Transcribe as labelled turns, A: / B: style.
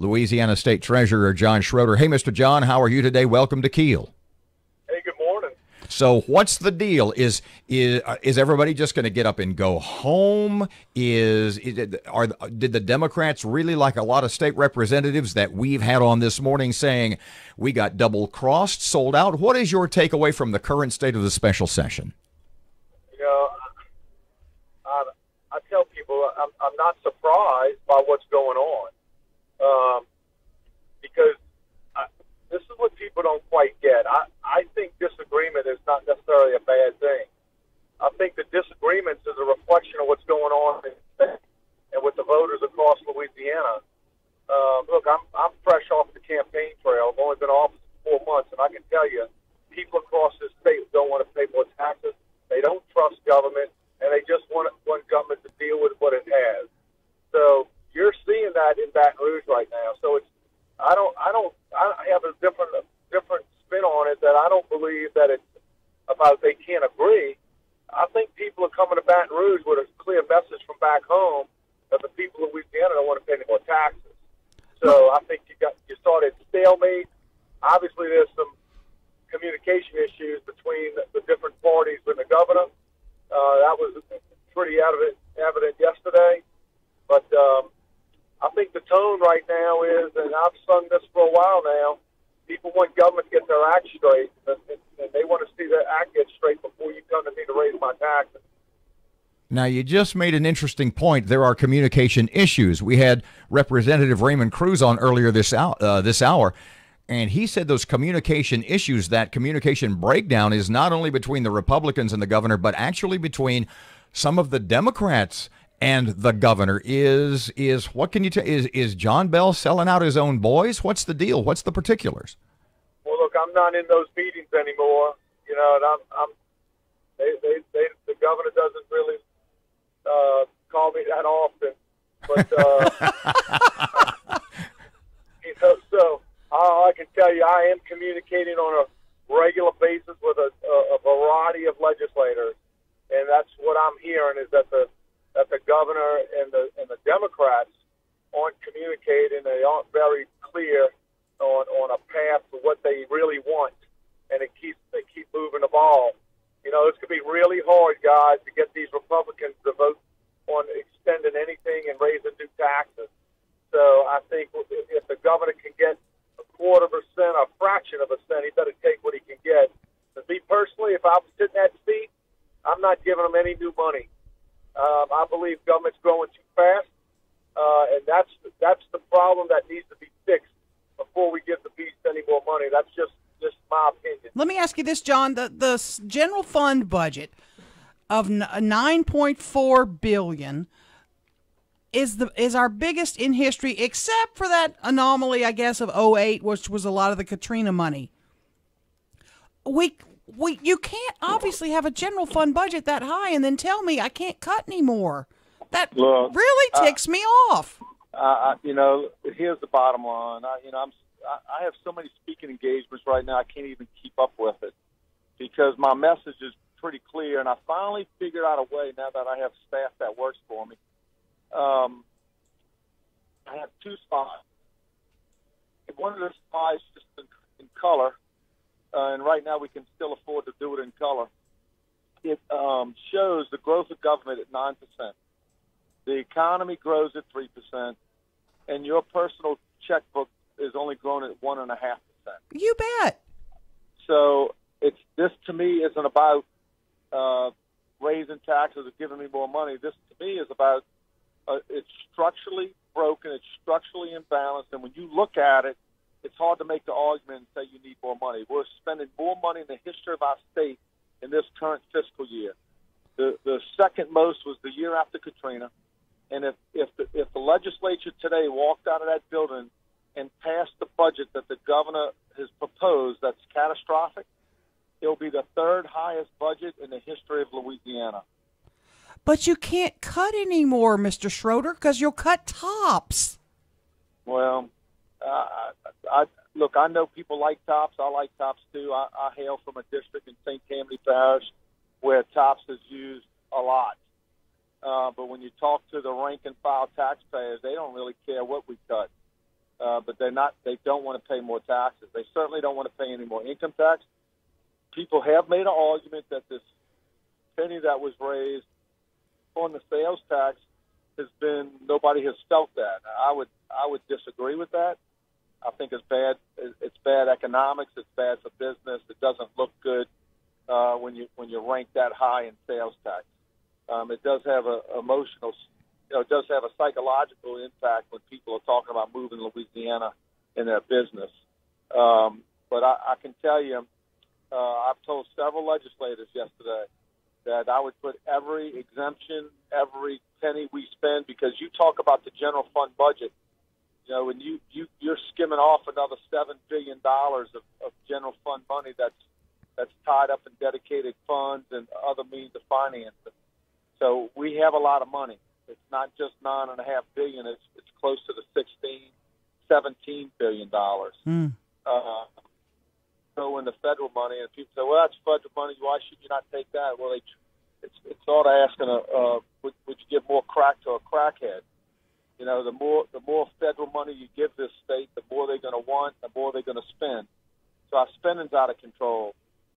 A: Louisiana State Treasurer John Schroder. Hey, Mr. John, how are you today? Welcome to KEEL.
B: Hey, good morning.
A: So what's the deal? Is everybody just going to get up and go home? Did the Democrats really, like a lot of state representatives that we've had on this morning, saying we got double-crossed, sold out? What is your takeaway from the current state of the special session?
B: You know, I tell people I'm not surprised by what's going on because this is what people don't quite get. I think disagreement is not necessarily a bad thing. I think the disagreements is a reflection of what's going on and with the voters across Louisiana. Look, I'm fresh off the campaign trail. I've only been off for 4 months, and I can tell you, people across this state don't want to pay more taxes. They don't trust government, and they just want government to deal with what it has. So you're seeing that in Baton Rouge right now. So I have a different spin on it, that I don't believe that it's about they can't agree. I think people are coming to Baton Rouge with a clear message from back home that the people of Louisiana don't want to pay any more taxes. So I think you started stalemate. Obviously, there's some communication issues between the different parties with the governor. That was pretty evident yesterday. But I think the tone right now is, and I've sung this for a while now, people want government to get their act straight, and they want to see their act get straight before you come to me to raise my taxes.
A: Now, you just made an interesting point. There are communication issues. We had Representative Raymond Cruz on earlier this hour, and he said those communication issues, that communication breakdown is not only between the Republicans and the governor, but actually between some of the Democrats and the governor. Is what can you tell? Is John Bell selling out his own boys? What's the deal? What's the particulars?
B: Well, look, I'm not in those meetings anymore, you know, and the governor doesn't really call me that often, but you know, so I can tell you, I am communicating on a regular basis with a variety of legislators, and that's what I'm hearing is that the governor and the Democrats aren't communicating. They aren't very clear on a path to what they really want, and they keep moving the ball. You know, it's going to be really hard, guys, to get these Republicans to vote on extending anything and raising new taxes. So I think if the governor can get 0.25%, a fraction of a cent, he better take what he can get. To me personally, if I was sitting in that seat, I'm not giving them any new money. I believe government's growing too fast, and that's the problem that needs to be fixed before we give the beast any more money. That's just my opinion.
C: Let me ask you this, John. The general fund budget of $9.4 billion is our biggest in history, except for that anomaly, I guess, of 2008, which was a lot of the Katrina money. You can't obviously have a general fund budget that high and then tell me I can't cut anymore. That really ticks me off.
D: You know, here's the bottom line. I have so many speaking engagements right now, I can't even keep up with it because my message is pretty clear, and I finally figured out a way now that I have staff that works for me. I have two slides. One of the slides just in color, and right now we can still afford to do it in color. It shows the growth of government at 9%. The economy grows at 3%, and your personal checkbook is only grown at 1.5%.
C: You bet.
D: So this to me isn't about raising taxes or giving me more money. This to me is about it's structurally broken, it's structurally imbalanced, and when you look at it, it's hard to make the argument and say you need more money. We're spending more money in the history of our state in this current fiscal year. The second most was the year after Katrina, and if the legislature today walked out of that building and passed the budget that the governor has proposed that's catastrophic, it'll be the third highest budget in the history of Louisiana.
C: But you can't cut anymore, Mr. Schroder, because you'll cut tops.
D: Well, look, I know people like tops. I like tops, too. I hail from a district in St. Tammany Parish where tops is used a lot. But when you talk to the rank-and-file taxpayers, they don't really care what we cut. but they don't want to pay more taxes. They certainly don't want to pay any more income tax. People have made an argument that this penny that was raised on the sales tax nobody has felt that. I would disagree with that. I think it's bad. It's bad economics. It's bad for business. It doesn't look good when you rank that high in sales tax. It does have it does have a psychological impact when people are talking about moving Louisiana in their business. But I can tell you, I've told several legislators yesterday that I would put every exemption, every penny we spend, because you talk about the general fund budget, when you're skimming off another $7 billion of general fund money that's tied up in dedicated funds and other means of financing. So we have a lot of money. It's not just $9.5 billion. It's close to the $17 billion. So in the federal money, and people say, "Well, that's federal money. Why should you not take that?" Well, it's sort of asking, would you give more crack to a crackhead? The more federal money you give this state, the more they're going to want, the more they're going to spend. So our spending's out of control.